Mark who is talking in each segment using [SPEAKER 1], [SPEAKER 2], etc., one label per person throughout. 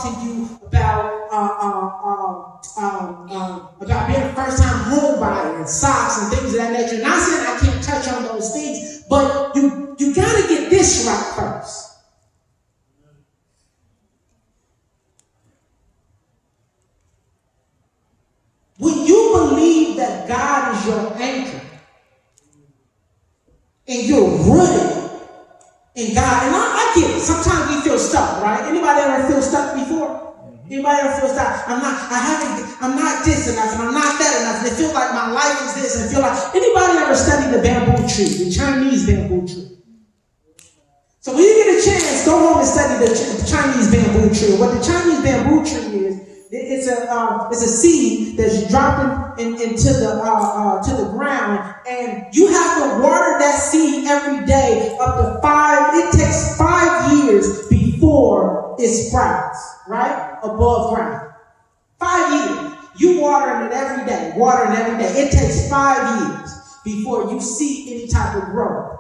[SPEAKER 1] to you about being a first-time home buyer and socks and things of that nature. Not saying I can't touch on those things, but you got to get this right first. When you believe that God is your anchor and you're rooted in God, and I get it. Sometimes we feel stuck, right? Anybody ever feel stuck before? Anybody ever feel stuck? I'm not this enough, and I'm not that enough, and it feels like my life is this, and feel like, anybody ever studied the bamboo tree, the Chinese bamboo tree? So when you get a chance, go home and study the Chinese bamboo tree. What the Chinese bamboo tree is, it's a seed that's dropped into the ground, and you have to water that seed every day it takes 5 years before it sprouts, right? Above ground. 5 years. You watering it every day, It takes 5 years before you see any type of growth.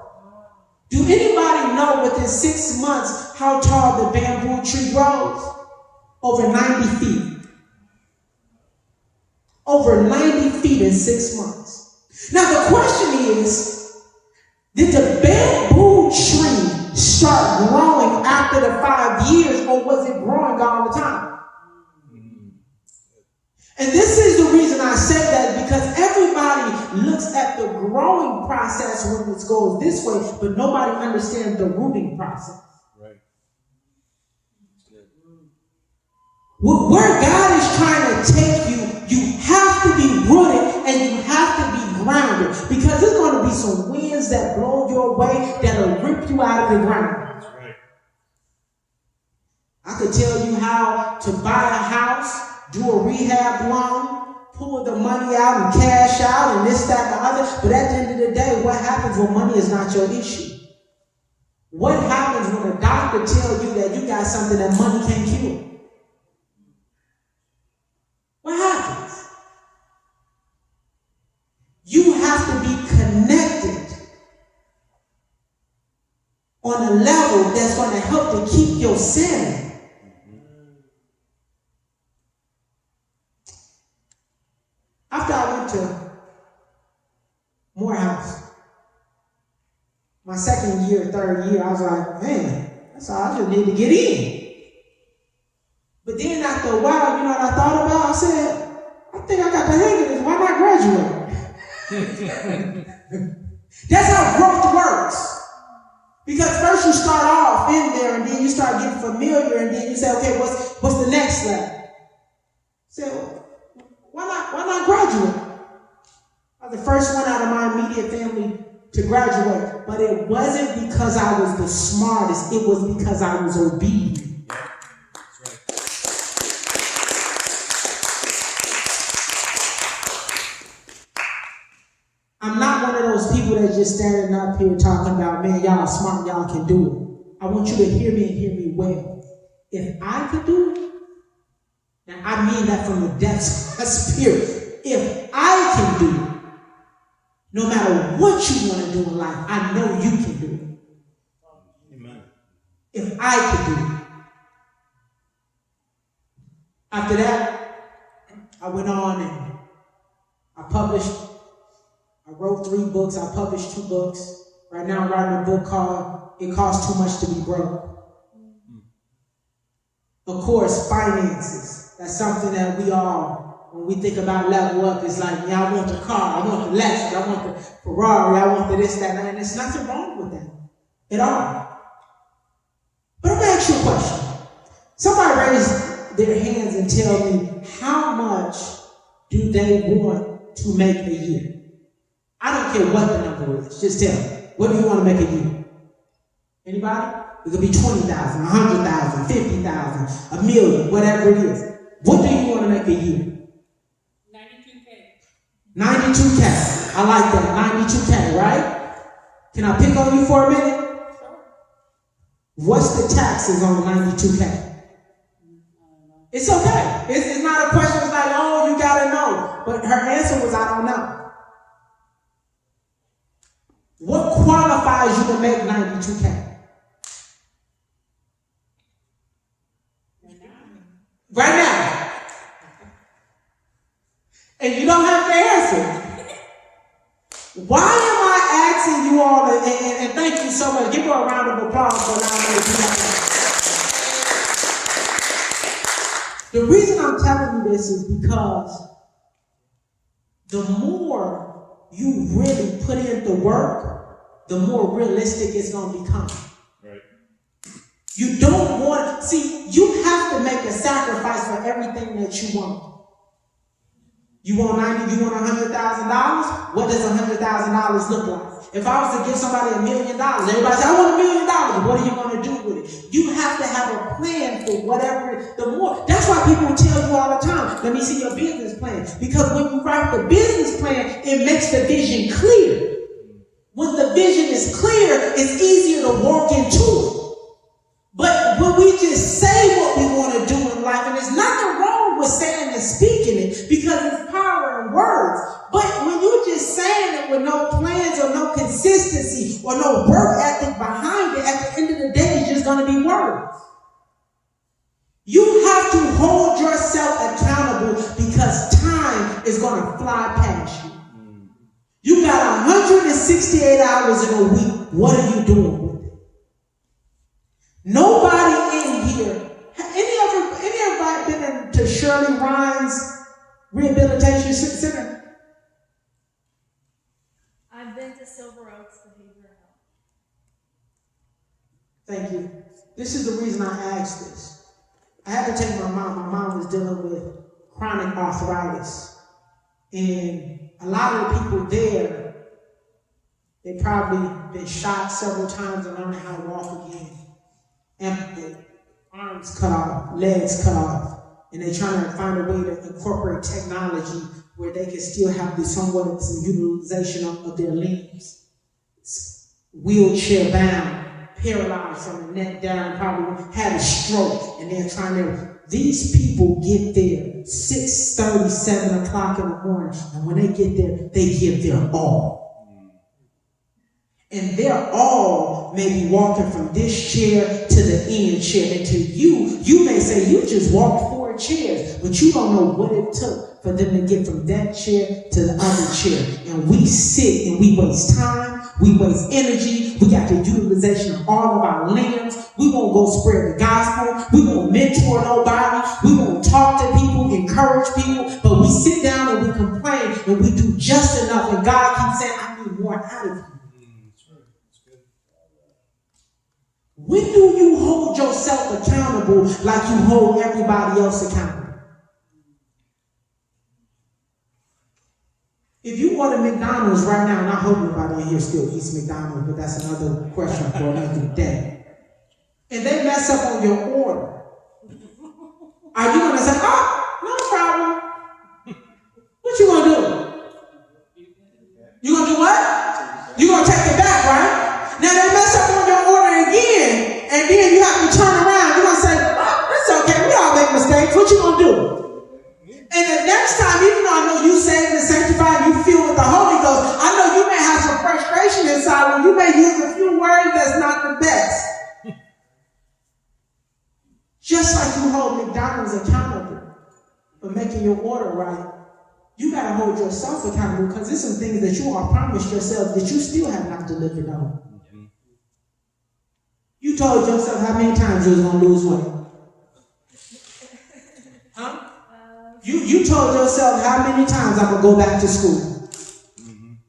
[SPEAKER 1] Do anybody know within 6 months how tall the bamboo tree grows? Over 90 feet. Over 90 feet in 6 months. Now the question is, did the bamboo tree start growing after the 5 years, or was it growing all the time? And this is the reason I say that, because everybody looks at the growing process when it goes this way, but nobody understands the rooting process.
[SPEAKER 2] Right.
[SPEAKER 1] Where God is trying to take you, you have to be rooted and you have to be grounded, because there's going to be some winds that blow your way that'll rip you out of the ground.
[SPEAKER 2] That's right.
[SPEAKER 1] I could tell you how to buy a house, do a rehab loan, pull the money out and cash out and this, that, and the other. But at the end of the day, what happens when money is not your issue? What happens when a doctor tells you that you got something that money can't cure? What happens? You have to be connected on a level that's going to help to keep your sanity. After I went to Morehouse, my second year, third year, I was like, man, that's all, I just need to get in. But then after a while, you know what I thought about? I said, I think I got the hang of this. Why not graduate? That's how growth works. Because first you start off in there, and then you start getting familiar, and then you say, okay, what's the next level? Say, why not graduate? I was the first one out of my immediate family to graduate, but it wasn't because I was the smartest. It was because I was obedient. I'm not one of those people that's just standing up here talking about, man, y'all are smart, y'all can do it. I want you to hear me and hear me well. If I could do it, and I mean that from the depths of my spirit, if I can do it, no matter what you want to do in life, I know you can do it.
[SPEAKER 2] Amen.
[SPEAKER 1] If I could do it. After that, I went on and I wrote 3 books, I published 2 books. Right now I'm writing a book called It Costs Too Much to Be Broke. Of course, finances. That's something that we all, when we think about level up, it's like, yeah, I want the car, I want the Lexus, I want the Ferrari, I want the this, that, and there's nothing wrong with that at all. But I'm going to ask you a question. Somebody raise their hands and tell me, how much do they want to make a year? I don't care what the number is. Just tell me. What do you want to make a year? Anybody? It could be 20,000, 100,000, 50,000, $1 million, whatever it is. What do you want to make a year?
[SPEAKER 3] 92K.
[SPEAKER 1] 92K. I like that. 92K, right? Can I pick on you for a minute?
[SPEAKER 3] Sure.
[SPEAKER 1] What's the taxes on 92K? It's okay. It's not a question. It's like, oh, you got to know. But her answer was, I don't know. What qualifies you to make 92K? Right now. And you don't have to answer. Why am I asking you all, and thank you so much, give her a round of applause for allowing me to do that. The reason I'm telling you this is because the more you really put in the work, the more realistic it's going to become. Right. You don't want, see, you have to make a sacrifice for everything that you want. You want $100,000? What does $100,000 look like? If I was to give somebody $1 million, everybody say, I want $1 million. What are you going to do with it? You have to have a plan for whatever, the more. That's why people tell you all the time, let me see your business plan. Because when you write the business plan, it makes the vision clear. When the vision is clear, it's easier to walk into it. But when we just say what we want to do in life, and there's nothing wrong with saying and speaking it, because it's power in words. But when you're just saying it with no plans or no consistency or no work ethic behind it, at the end of the day, it's just going to be words. You have to hold yourself accountable because time is going to fly past you. You got 168 hours in a week. What are you doing with it? Nobody in here, anybody been to Shirley Ryan's Rehabilitation Center?
[SPEAKER 2] I've been to Silver Oaks Behavioral Health.
[SPEAKER 1] Thank you. This is the reason I asked this. I had to take my mom. My mom was dealing with chronic arthritis. And a lot of the people there, they probably been shot several times and learning how to walk again. Amputated, arms cut off, legs cut off, and they're trying to find a way to incorporate technology where they can still have this somewhat of some utilization of their limbs. It's wheelchair bound, paralyzed from the neck down, probably had a stroke, and they're trying to. These people get there 6:30, 7 o'clock in the morning, and when they get there, they give their all. And they're all maybe walking from this chair to the end chair. And to you may say you just walked 4 chairs, but you don't know what it took for them to get from that chair to the other chair. And we sit and we waste time, we waste energy, we got the utilization of all of our limbs. We won't go spread the gospel, we won't mentor nobody, we won't talk to people, encourage people, but we sit down and we complain and we do just enough, and God keeps saying, I need more out of you. When do you hold yourself accountable like you hold everybody else accountable? If you order McDonald's right now, and I hope nobody in here still eats McDonald's, but that's another question for another day. And they mess up on your order, are you going to say, oh, no problem? What you going to do? You going to do what? You going to take it back, right? Now they mess up on your order again, and then you have to turn around. You're going to say, oh, it's okay, we all make mistakes. What you going to do? And the next time, even though I know you saved and sanctified, you filled with the Holy Ghost, I know you may have some frustration inside when you may use a few words that's not the best. Just like you hold McDonald's accountable for making your order right, you got to hold yourself accountable because there's some things that you are promised yourself that you still have not delivered on. You told yourself how many times you was going to lose weight? Huh? You told yourself how many times I'm going to go back to school.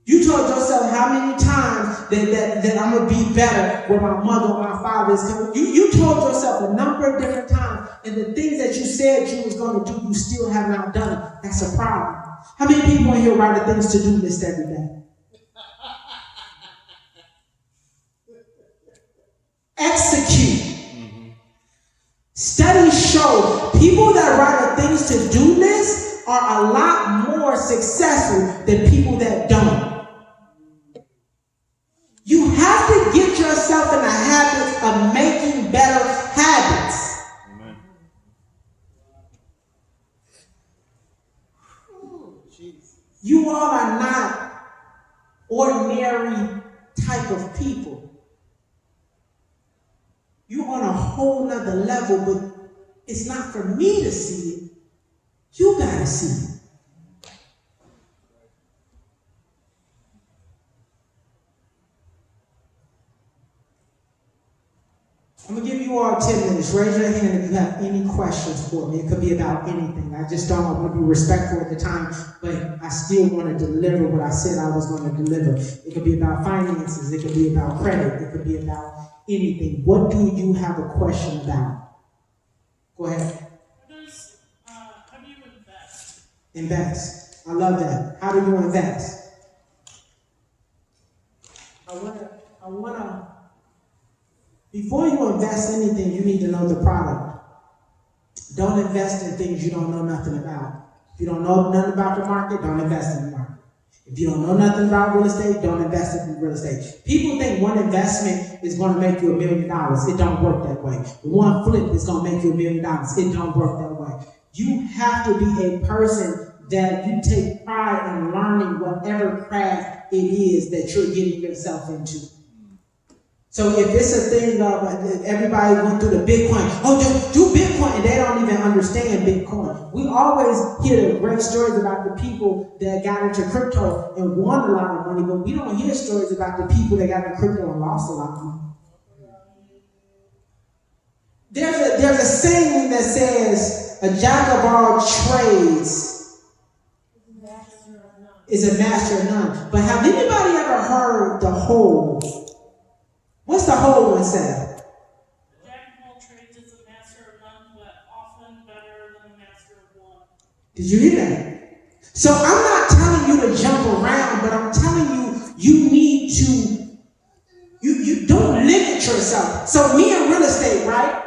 [SPEAKER 1] You told yourself how many times that I'm going to be better when my mother or my father is coming. You told yourself a number of different times, and the things that you said you was going to do, you still have not done it. That's a problem. How many people in here write a things to do list every day? Execute. Studies show people that write a things to do list are a lot more successful than people that don't. You have to get yourself in the habit of making better habits. Amen. You all are not ordinary type of people. You're on a whole nother level, but it's not for me to see it. You gotta see it. I'm going to give you all 10 minutes. Raise your hand if you have any questions for me. It could be about anything. I just don't want to be respectful at the time, but I still want to deliver what I said I was going to deliver. It could be about finances. It could be about credit. It could be about anything. What do you have a question about? Go ahead.
[SPEAKER 3] How do you invest?
[SPEAKER 1] Invest. I love that. How do you invest? I want to Before you invest anything, you need to know the product. Don't invest in things you don't know nothing about. If you don't know nothing about the market, don't invest in the market. If you don't know nothing about real estate, don't invest in real estate. People think one investment is going to make you $1 million. It don't work that way. One flip is going to make you $1 million. It don't work that way. You have to be a person that you take pride in learning whatever craft it is that you're getting yourself into. So if it's a thing of everybody went through the Bitcoin, do Bitcoin, and they don't even understand Bitcoin. We always hear the great stories about the people that got into crypto and won a lot of money, but we don't hear stories about the people that got into crypto and lost a lot of money. There's a saying that says, a jack of all trades is a master of none. But have anybody ever heard the whole? What's the whole one say?
[SPEAKER 3] Jack of all trades is a master of none, but often better than a master of one.
[SPEAKER 1] Did you hear that? So I'm not telling you to jump around, but I'm telling you, you need to, you don't limit yourself. So me in real estate, right?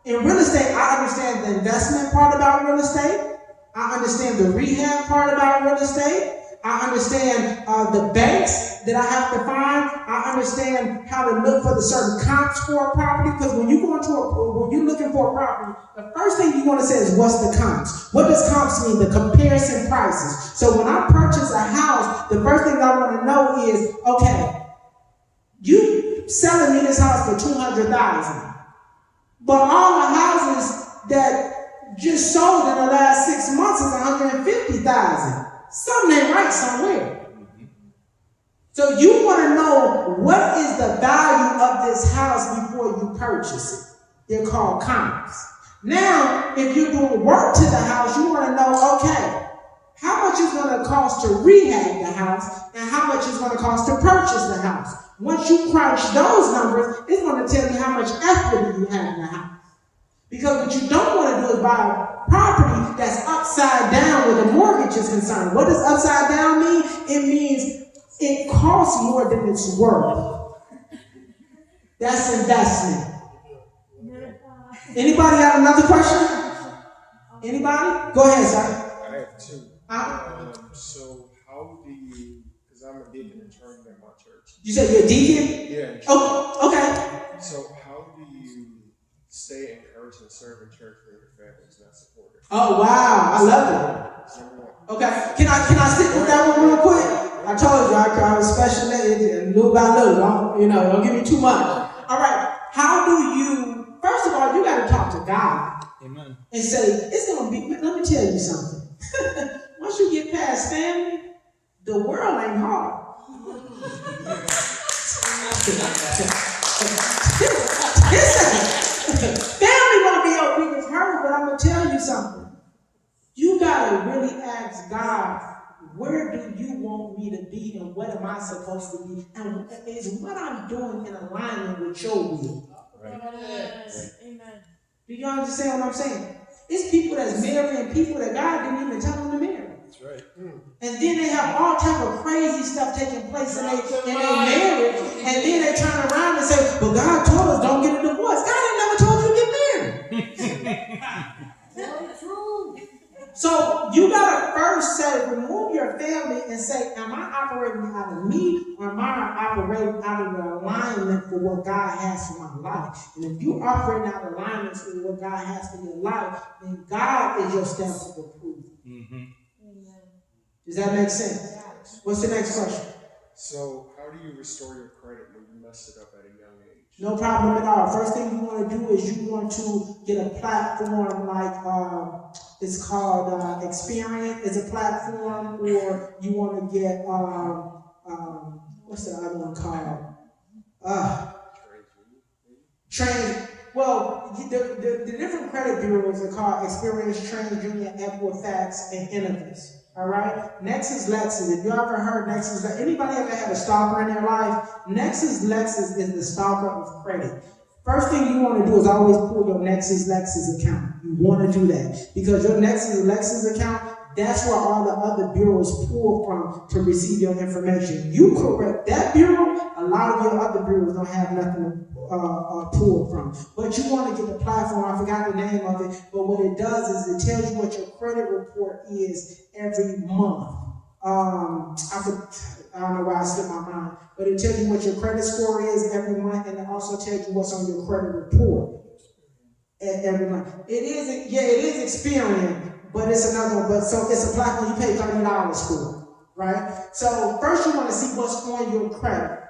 [SPEAKER 1] In real estate, I understand the investment part about real estate. I understand the rehab part about real estate. I understand the banks that I have to find. I understand how to look for the certain comps for a property. Because when you go when you're looking for a property, the first thing you want to say is, what's the comps? What does comps mean? The comparison prices. So when I purchase a house, the first thing I want to know is, okay, you selling me this house for $200,000, but all the houses that just sold in the last 6 months is $150,000. Something ain't right somewhere. So you want to know what is the value of this house before you purchase it. They're called comps. Now, if you're doing work to the house, you want to know, okay, how much is going to cost to rehab the house and how much is going to cost to purchase the house. Once you crunch those numbers, it's going to tell you how much equity you have in the house. Because what you don't want to do is buy a property that's upside down where the mortgage is concerned. What does upside down mean? It means it costs more than it's worth. That's investment. Anybody have another question? Anybody? Go ahead, sir.
[SPEAKER 4] I have two. So how do you, because I'm a deacon and trained in my church.
[SPEAKER 1] You said you're a deacon?
[SPEAKER 4] Yeah.
[SPEAKER 1] Oh, okay.
[SPEAKER 4] So how do you stay encouraged and serve in church when your family's not supportive?
[SPEAKER 1] Oh, wow. I love it.
[SPEAKER 4] Number one.
[SPEAKER 1] Okay. Can I stick with that one real quick? I told you I was special ed, little by little. Don't give me too much. All right. How do you, first of all, you got to talk to God.
[SPEAKER 5] Amen.
[SPEAKER 1] And say, it's going to be, let me tell you something. Once you get past family, the world ain't hard. Family going to be your biggest hurdle, but I'm going to tell you something. You got to really ask God, where do you want me to be and what am I supposed to be? And is what I'm doing in alignment with your will?
[SPEAKER 5] Right.
[SPEAKER 3] Yes. Amen.
[SPEAKER 1] Do you understand what I'm saying? It's people that's marrying people that God didn't even tell them to marry.
[SPEAKER 5] That's right.
[SPEAKER 1] And then they have all type of crazy stuff taking place in their marriage. And then they turn around and say, but God told us don't get a divorce. God ain't never told you to get married. So you got to first say, remove your family and say, am I operating out of me or am I operating out of the alignment for what God has for my life? And if you operate out of alignment for what God has for your life, then God is your stamp of approval.
[SPEAKER 5] Mm-hmm.
[SPEAKER 1] Does that make sense? What's the next question?
[SPEAKER 4] So how do you restore your credit when you messed it up at a young age?
[SPEAKER 1] No problem at all. First thing you want to do is you want to get a platform like it's called Experience. It's a platform, or you want to get what's the other one called? Train. Well, the different credit bureaus are called Experience, TransUnion, Equifax, and Innovis. All right. Nexus Lexus. If you ever heard Nexus, anybody ever had a stalker in their life? Nexus Lexus is the stalker of credit. First thing you want to do is always pull your Nexus Lexus account. You want to do that because your Nexus Lexus account, that's where all the other bureaus pull from to receive your information. You correct that bureau, a lot of your other bureaus don't have nothing to pull from. But you want to get the platform, I forgot the name of it, but what it does is it tells you what your credit report is every month. I don't know why I slipped my mind, but it tells you what your credit score is every month, and it also tells you what's on your credit report every month. It is Experian, but it's another one. But so it's a platform you pay $30 for, right? So first you want to see what's on your credit.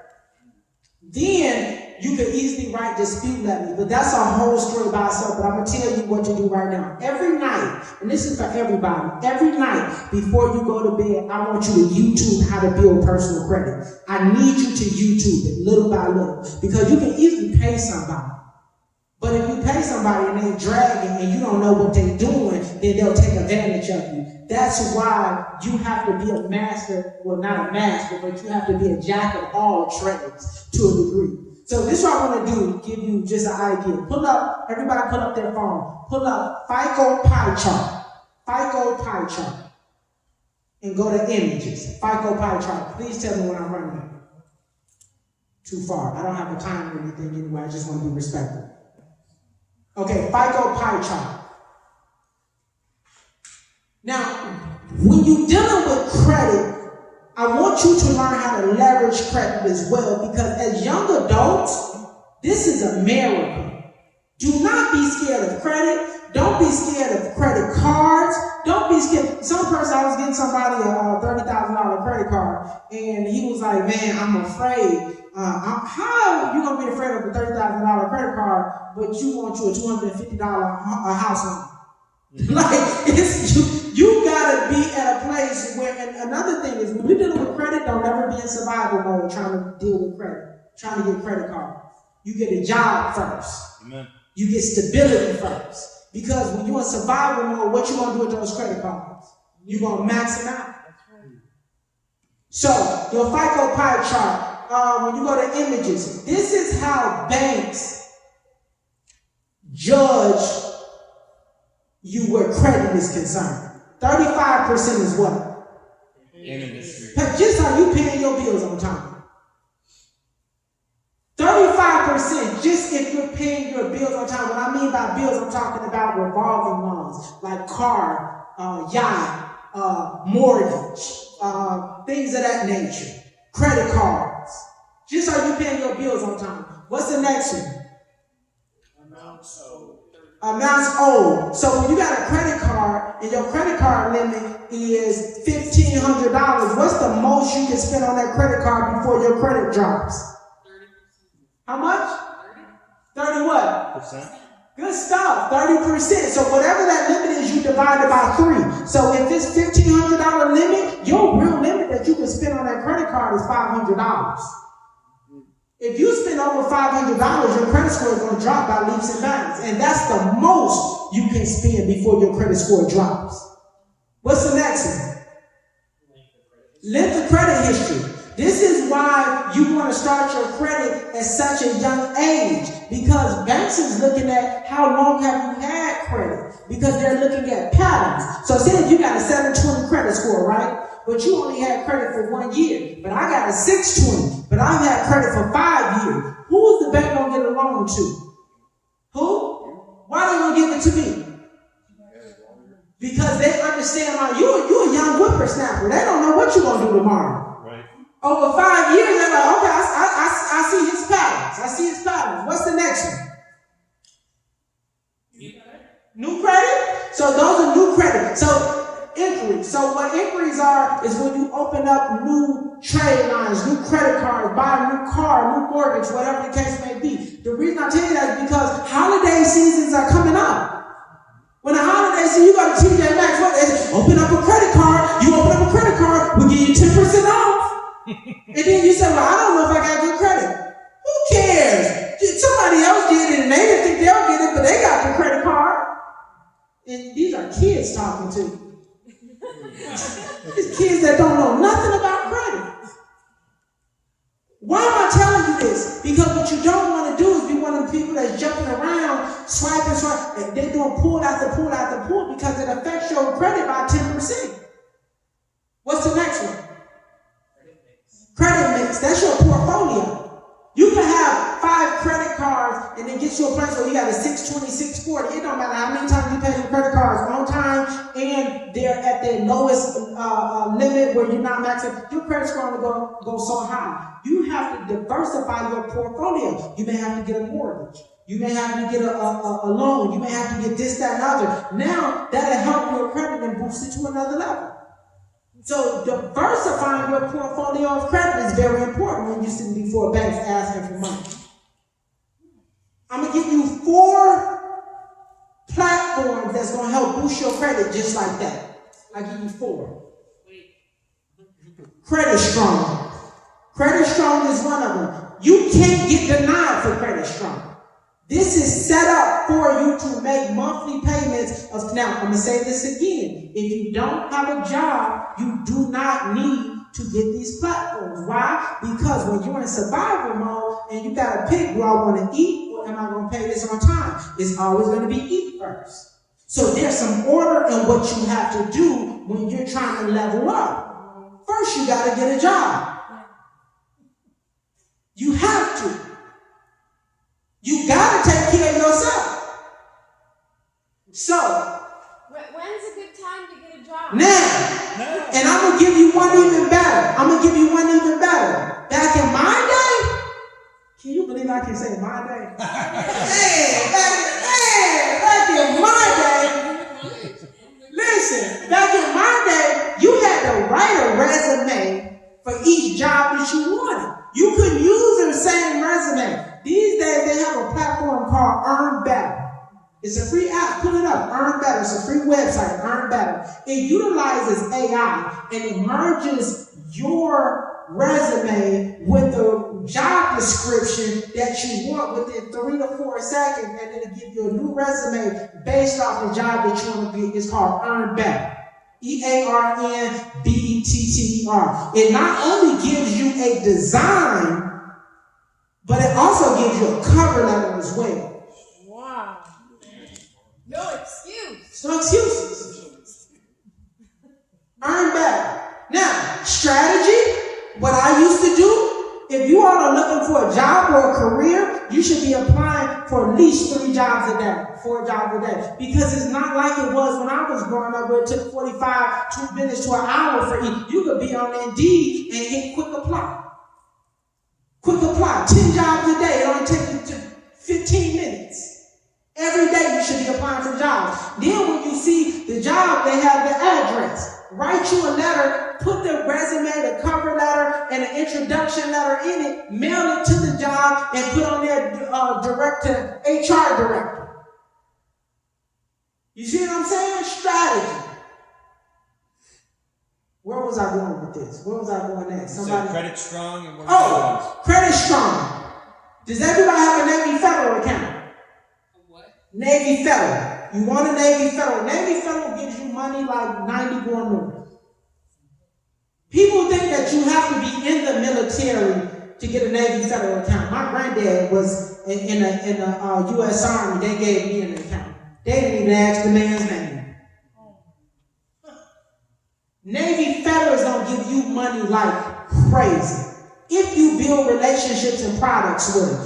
[SPEAKER 1] Then you can easily write dispute letters, but that's a whole story by itself. But I'm gonna tell you what to do right now. Every night, and this is for everybody, every night before you go to bed, I want you to YouTube how to build personal credit. I need you to YouTube it little by little, because you can easily pay somebody. But if you pay somebody and they dragging and you don't know what they're doing, then they'll take advantage of you. That's why you have to be a master, well, not a master, but you have to be a jack of all trades to a degree. So this is what I want to do, give you just an idea. Everybody pull up their phone. Pull up FICO pie chart. FICO pie chart. And go to images. FICO pie chart. Please tell me when I'm running too far. I don't have a time or anything anyway. I just want to be respectful. Okay, FICO pie chart. Now, when you're dealing with credit, I want you to learn how to leverage credit as well, because as young adults, this is America. Do not be scared of credit. Don't be scared of credit cards. Don't be scared. I was getting somebody a $30,000 credit card, and he was like, man, I'm afraid. How are you going to be afraid of a $30,000 credit card, but you want you a $250 house loan? Like, you gotta be at a place where, and another thing is, when you're dealing with credit, don't ever be in survival mode trying to deal with credit, trying to get credit cards. You get a job first. Amen. You get stability first. Because when you're in survival mode, what you gonna do with those credit cards? You're gonna max them out. So, your FICO pie chart, when you go to images, this is how banks judge you where credit is concerned. 35% is what? Just how you paying your bills on time. 35%, just if you're paying your bills on time. What I mean by bills, I'm talking about revolving loans, like car, yacht, mortgage, things of that nature. Credit cards. Just how you paying your bills on time. What's the next one? Amounts owed. So when you got a credit card and your credit card limit is $1,500, what's the most you can spend on that credit card before your credit drops?
[SPEAKER 2] 30%.
[SPEAKER 1] How much? 30 what?
[SPEAKER 5] Percent.
[SPEAKER 1] Good stuff. 30%. So whatever that limit is, you divide it by 3. So if it's $1,500 limit, your real limit that you can spend on that credit card is $500. If you spend over $500, your credit score is going to drop by leaps and bounds. And that's the most you can spend before your credit score drops. What's the next one? Length of credit history. This is why you want to start your credit at such a young age, because banks is looking at how long have you had credit, because they're looking at patterns. So say if you got a 720 credit score, right? But you only had credit for 1 year. But I got a 620. But I've had credit for 5 years. Who's the bank gonna get a loan to? Who? Why they gonna give it to me? Because they understand you're a young whippersnapper. They don't know what you're gonna do tomorrow. Right. Over 5 years, they're like, okay, I see his patterns. I see his patterns. What's the next one? New credit? So those are new credit. So inquiries. So what inquiries are is when you open up new new trade lines, new credit cards, buy a new car, new mortgage, whatever the case may be. The reason I tell you that is because holiday seasons are coming up. When the holiday season, you go to TJ Maxx, what they say, open up a credit card. You open up a credit card, we'll give you 10% off. And then you say, well, I don't know if I got good credit. Who cares? Somebody else did it and they didn't think they'll get it, but they got the credit card. And these are kids talking to you. These kids that don't know nothing about credit. Why am I telling you this? Because what you don't want to do is be one of the people that's jumping around, swiping, and they're doing pull after pull after pull because it affects your credit by 10%. What's the next one? Credit mix. That's your portfolio. You can have 5 credit cards and then get you a place where you got a 620, 640. It don't matter how many times you pay your credit cards on time and they're at their lowest limit where you're not maxing. Your credit score only go so high. You have to diversify your portfolio. You may have to get a mortgage. You may have to get a loan. You may have to get this, that, and other. Now, that'll help your credit and boost it to another level. So diversifying your portfolio of credit is very important when you're sitting before banks asking for money. I'm going to give you 4 platforms that's going to help boost your credit just like that. I'll give you 4. Credit Strong. Credit Strong is one of them. You can't get denied for Credit Strong. This is set up for you to make monthly payments of, now I'm going to say this again. If you don't have a job, you do not need to get these platforms. Why? Because when you're in survival mode and you got to pick, do I want to eat or am I going to pay this on time? It's always going to be eat first. So there's some order in what you have to do when you're trying to level up. First, you got to get a job. You have to. You got to take care of yourself. So,
[SPEAKER 2] when's a good time to get a job?
[SPEAKER 1] Now, and I'm going to give you one even better. Back in my day, can you believe I can say my day? Back in my day, listen, back in my day, you had to write a resume for each job that you wanted. You couldn't use the same resume. These days, they have a platform called Earn Better. It's a free app. Pull it up. Earn Better. It's a free website. Earn Better. It utilizes AI and it merges your resume with the job description that you want within 3 to 4 seconds, and it'll give you a new resume based off the job that you want to be. It's called Earn Better. EARNBETTER. It not only gives you a design, but it also gives you a cover letter as well.
[SPEAKER 2] Wow. No excuse.
[SPEAKER 1] No excuses. Earn Better. Now, strategy, what I used to do, if you all are looking for a job or a career, you should be applying for at least 3 jobs a day, 4 jobs a day. Because it's not like it was when I was growing up where it took 45, 2 minutes to an hour for each. You could be on Indeed and hit quick apply. Quick apply. 10 jobs a day. It only takes you 15 minutes. Every day you should be applying for jobs. Then when you see the job, they have the address. Write you a letter, put the resume, the cover letter, and an introduction letter in it, mail it to the job, and put on their HR director. You see what I'm saying? Strategy. Where was I going with this? Where was I going next? Somebody.
[SPEAKER 5] Credit Strong and
[SPEAKER 1] Credit Strong. Does everybody have a Navy Federal account?
[SPEAKER 3] What?
[SPEAKER 1] Navy Federal. You want a Navy Federal. Navy Federal gives you money like 90 going north. People think that you have to be in the military to get a Navy Federal account. My granddad was in the U.S. Army. They gave me an account. They didn't even ask the man's name. Navy Federal is going to give you money like crazy if you build relationships and products with it.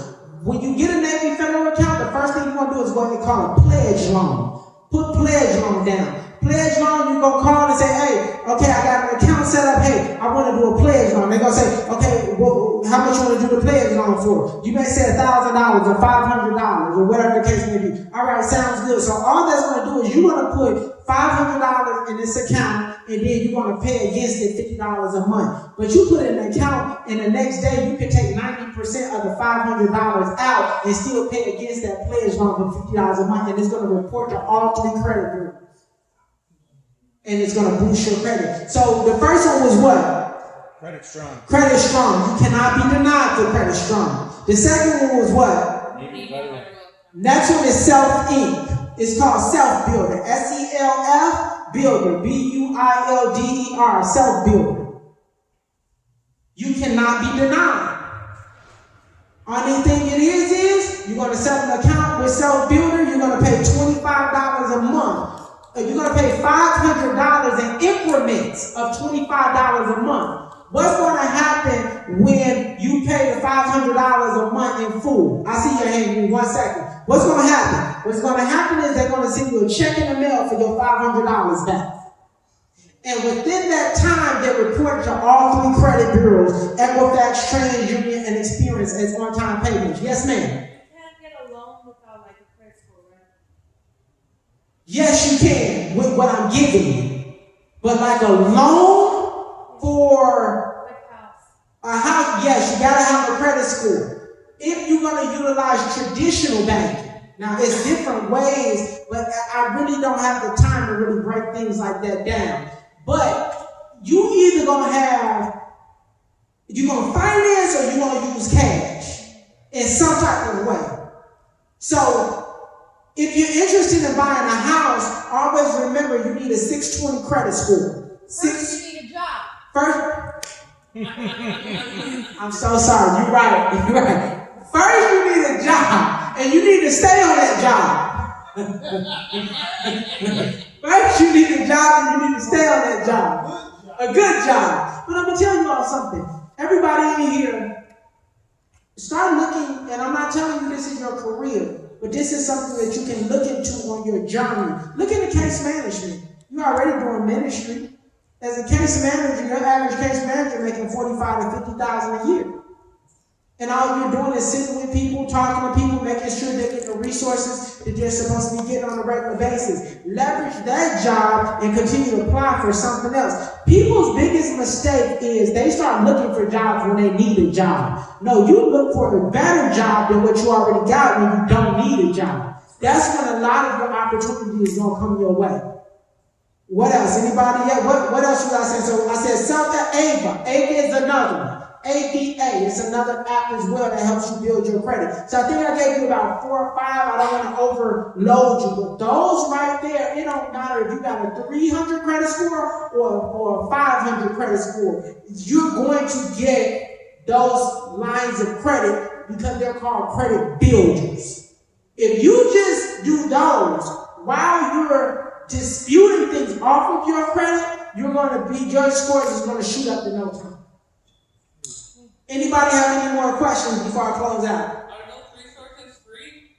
[SPEAKER 1] When you get a Navy Federal account, the first thing you want to do is what they call a pledge loan. Put pledge loan down. Pledge loan, you're going to call and say, hey, okay, I got an account set up. Hey, I want to do a pledge loan. They're going to say, okay, well, how much you want to do the pledge loan for. You may say $1,000 or $500 or whatever the case may be. All right, sounds good. So all that's going to do is you're going to put $500 in this account, and then you're going to pay against it $50 a month. But you put it in an account, and the next day you can take 90% of the $500 out and still pay against that pledge loan for $50 a month, and it's going to report to all 3 credit bureaus. And it's going to boost your credit. So the first one was what?
[SPEAKER 5] Credit strong.
[SPEAKER 1] Credit strong. You cannot be denied for credit strong. The second one was what? Next one is self-inc. It's called self-builder. SELF builder. BUILDER. Self-builder. You cannot be denied. Only thing it is you're going to set an account with self-builder. You're going to pay $25 a month. You're going to pay $500 in increments of $25 a month. What's going to happen when you pay the $500 a month in full? I see your hand in 1 second. What's going to happen? What's going to happen is they're going to send you a check in the mail for your $500 back. And within that time, they report to all 3 credit bureaus, Equifax, TransUnion, and Experience as on-time payments. Yes, ma'am.
[SPEAKER 2] You can't get a loan without like a credit score, right?
[SPEAKER 1] Yes, you can with what I'm giving you. But like a loan for a house, yes, you gotta have a credit score. If you're gonna utilize traditional banking, now it's different ways, but I really don't have the time to really break things like that down. But you either you're gonna finance or you're gonna use cash in some type of way. So if you're interested in buying a house, always remember you need a 620 credit score.
[SPEAKER 2] First, you need a job.
[SPEAKER 1] First, I'm so sorry. You're right. You're right. First, you need a job, and you need to stay on that job. First, you need a job, and you need to stay on that job. A good job. But I'm gonna tell you all something. Everybody in here, start looking, and I'm not telling you this is your career, but this is something that you can look into on your journey. Look into case management. You're already doing ministry. As a case manager, your average case manager making $45,000 to $50,000 a year. And all you're doing is sitting with people, talking to people, making sure they get the resources that they're supposed to be getting on a regular basis. Leverage that job and continue to apply for something else. People's biggest mistake is they start looking for jobs when they need a job. No, you look for a better job than what you already got when you don't need a job. That's when a lot of your opportunity is going to come your way. What else? Anybody yet? What else should I say? So I said Self-Ava. Ava is another one. AVA is another app as well that helps you build your credit. So I think I gave you about 4 or 5. I don't want to overload you, but those right there, it don't matter if you got a 300 credit score or a 500 credit score. You're going to get those lines of credit because they're called credit builders. If you just do those while you're disputing things off of your credit, your scores is going to shoot up in no time. Anybody have any more questions before I close out?
[SPEAKER 3] Are those resources free?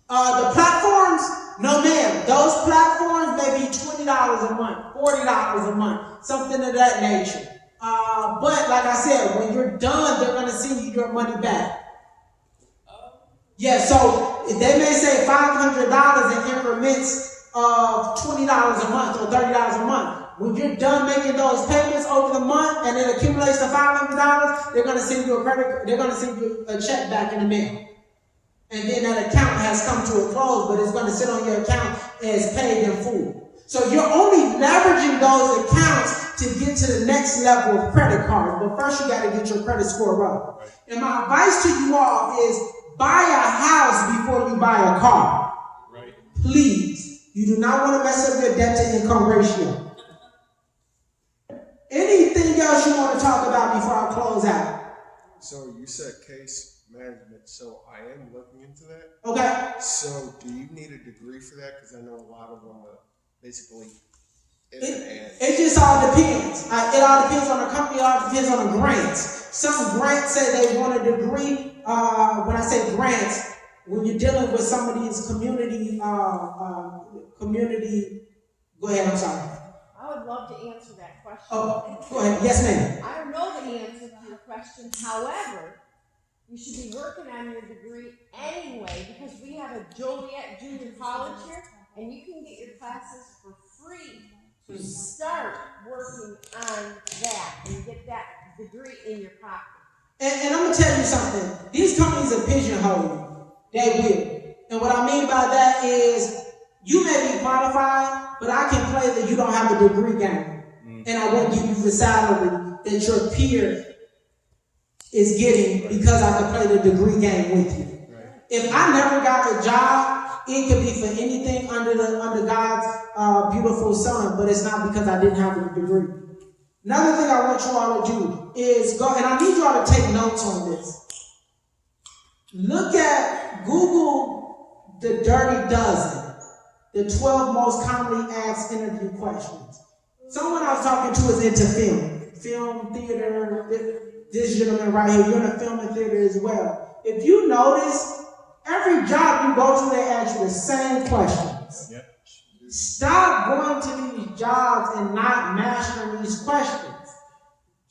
[SPEAKER 1] The platforms? No, ma'am. Those platforms may be $20 a month, $40 a month, something of that nature. But like I said, when you're done, they're going to send you your money back. Yeah, so they may say $500 in increments of $20 a month or $30 a month. When you're done making those payments over the month and it accumulates to $500, they're going to send you a check back in the mail. And then that account has come to a close, but it's going to sit on your account as paid in full. So you're only leveraging those accounts to get to the next level of credit cards. But first you got to get your credit score up. And my advice to you all is buy a house before you buy a car.
[SPEAKER 5] Right.
[SPEAKER 1] Please. You do not want to mess up your debt to income ratio. Anything else you want to talk about before I close out?
[SPEAKER 4] So you said case management, so I am looking into that.
[SPEAKER 1] Okay.
[SPEAKER 4] So do you need a degree for that? Because I know a lot of them are basically it
[SPEAKER 1] just all depends. It all depends on the company. It all depends on the grants. Some grants say they want a degree. When I say grants, when you're dealing with some of these community, go ahead, I'm sorry.
[SPEAKER 2] I would love to answer that question.
[SPEAKER 1] Oh, go ahead. Yes, ma'am.
[SPEAKER 2] I
[SPEAKER 5] know the answer to your question. However, you should be working on your degree anyway, because we have a Joliet Junior College here, and you can get your classes for free to start working on that and get that degree in your pocket.
[SPEAKER 1] And I'm gonna tell you something. These companies are pigeonholed. They will. And what I mean by that is, you may be qualified, but I can play that you don't have a degree game, and I won't give you the salary that your peer is getting because I can play the degree game with you.
[SPEAKER 4] Right.
[SPEAKER 1] If I never got a job, it could be for anything under God's beautiful sun, but it's not because I didn't have a degree. Another thing I want you all to do is go, and I need you all to take notes on this. Look at Google the Dirty Dozen, the 12 most commonly asked interview questions. Someone I was talking to is into film, theater. This gentleman right here, you're in the film and theater as well. If you notice, every job you go to, they ask you the same questions.
[SPEAKER 4] Yep.
[SPEAKER 1] Stop going to these jobs and not mastering these questions.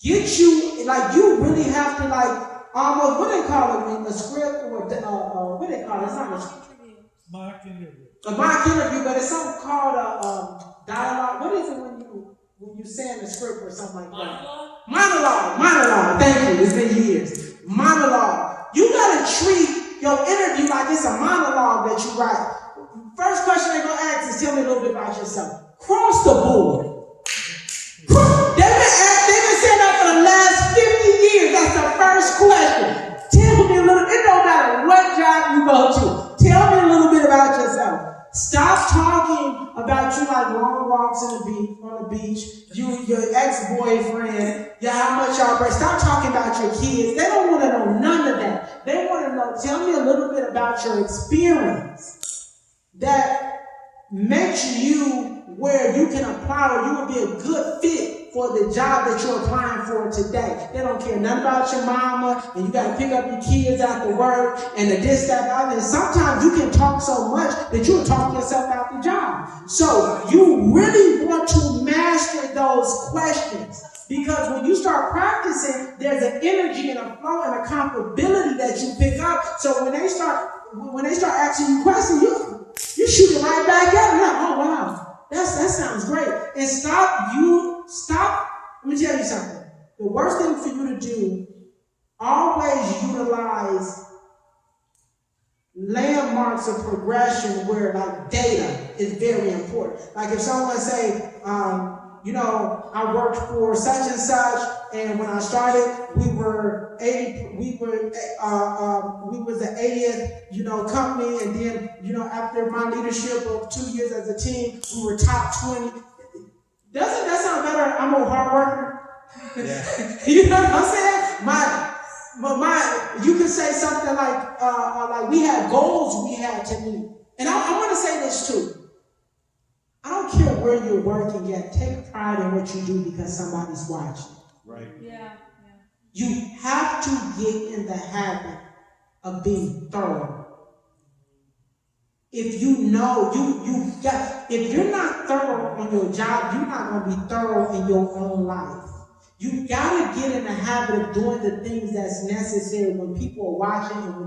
[SPEAKER 1] Get you, like, you really have to, like, almost, what they call it, a script, or what they call it? It's not a script.
[SPEAKER 6] Mock interview.
[SPEAKER 1] A mock interview, but it's something called a dialogue. What is it when you say in the script or something like that? Monologue. Thank you. It's been years. Monologue. You gotta treat your interview like it's a monologue that you write. First question they're gonna ask is, tell me a little bit about yourself. Cross the board. They've been saying that for the last 50 years. That's the first question. Tell me a little. It don't matter what job you go to. Tell me a little bit about yourself. Stop talking about you like long walks on the beach, you, your ex-boyfriend, how much y'all break. Stop talking about your kids. They don't want to know none of that. They want to know, tell me a little bit about your experience that makes you where you can apply, or you will be a good fit for the job that you're applying for today. They don't care nothing about your mama, and you got to pick up your kids after work, and the this, that, and the other. And sometimes you can talk so much that you'll talk yourself out the job. So you really want to master those questions, because when you start practicing, there's an energy and a flow and a comfortability that you pick up. So when they start asking you questions, you shoot it right back at them. Like, oh wow. That sounds great. And stop. Let me tell you something. The worst thing for you to do, always utilize landmarks of progression where, like, data is very important. Like if someone say, I worked for such and such, and when I started, we was the 80th, company, and then, after my leadership of 2 years as a team, we were top 20. Doesn't that sound better? I'm a hard worker. Yeah. You know what I'm saying? You can say something like we had goals we had to meet. And I want to say this too. I don't care where you're working at. Take pride in what you do because somebody's watching.
[SPEAKER 4] Right.
[SPEAKER 2] Yeah.
[SPEAKER 1] You have to get in the habit of being thorough. If you know, if you're not thorough on your job, you're not going to be thorough in your own life. You got to get in the habit of doing the things that's necessary when people are watching and when